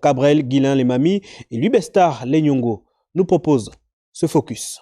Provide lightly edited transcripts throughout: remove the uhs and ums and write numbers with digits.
Gabriel Guillain-Lemami et Lubestar Lenyongo nous proposent ce focus.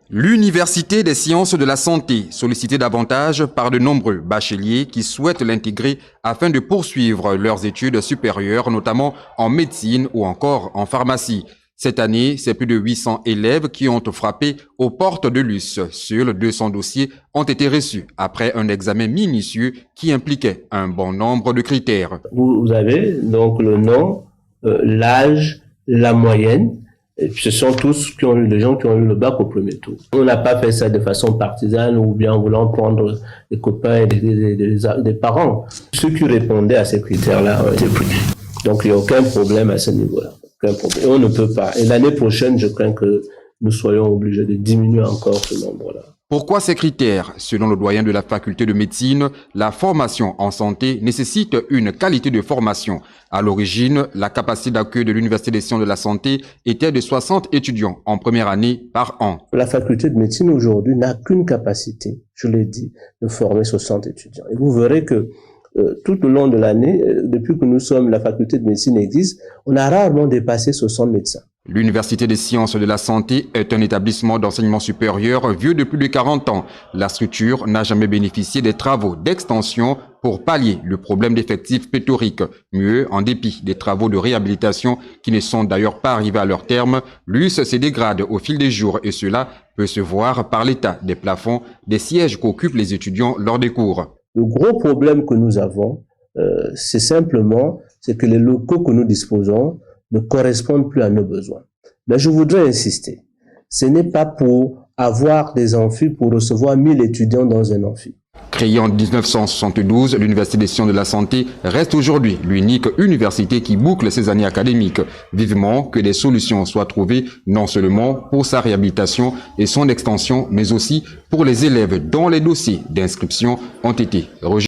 L'Université des sciences de la santé, sollicitée davantage par de nombreux bacheliers qui souhaitent l'intégrer afin de poursuivre leurs études supérieures, notamment en médecine ou encore en pharmacie. Cette année, c'est plus de 800 élèves qui ont frappé aux portes de l'US. Seuls 200 dossiers ont été reçus après un examen minutieux qui impliquait un bon nombre de critères. Vous avez donc le nom, l'âge, la moyenne. Et puis ce sont tous des gens qui ont eu le bac au premier tour. On n'a pas fait ça de façon partisane ou bien en voulant prendre des copains et des parents. Ceux qui répondaient à ces critères-là ont été pris. Donc il n'y a aucun problème à ce niveau-là. Et on ne peut pas. Et l'année prochaine, je crains que nous soyons obligés de diminuer encore ce nombre-là. Pourquoi ces critères? Selon le doyen de la faculté de médecine, la formation en santé nécessite une qualité de formation. À l'origine, la capacité d'accueil de l'Université des sciences de la santé était de 60 étudiants en première année par an. La faculté de médecine aujourd'hui n'a qu'une capacité, je l'ai dit, de former 60 étudiants. Et vous verrez que tout au long de l'année, depuis que la faculté de médecine existe, on a rarement dépassé 60 médecins. L'Université des sciences de la santé est un établissement d'enseignement supérieur vieux de plus de 40 ans. La structure n'a jamais bénéficié des travaux d'extension pour pallier le problème d'effectifs pléthoriques. Mieux, en dépit des travaux de réhabilitation qui ne sont d'ailleurs pas arrivés à leur terme, l'US se dégrade au fil des jours et cela peut se voir par l'état des plafonds des sièges qu'occupent les étudiants lors des cours. Le gros problème que nous avons, c'est que les locaux que nous disposons ne correspondent plus à nos besoins. Mais je voudrais insister, ce n'est pas pour avoir des amphis pour recevoir 1000 étudiants dans un amphi. Créée en 1972, l'Université des sciences de la santé reste aujourd'hui l'unique université qui boucle ses années académiques. Vivement que des solutions soient trouvées non seulement pour sa réhabilitation et son extension, mais aussi pour les élèves dont les dossiers d'inscription ont été rejetés.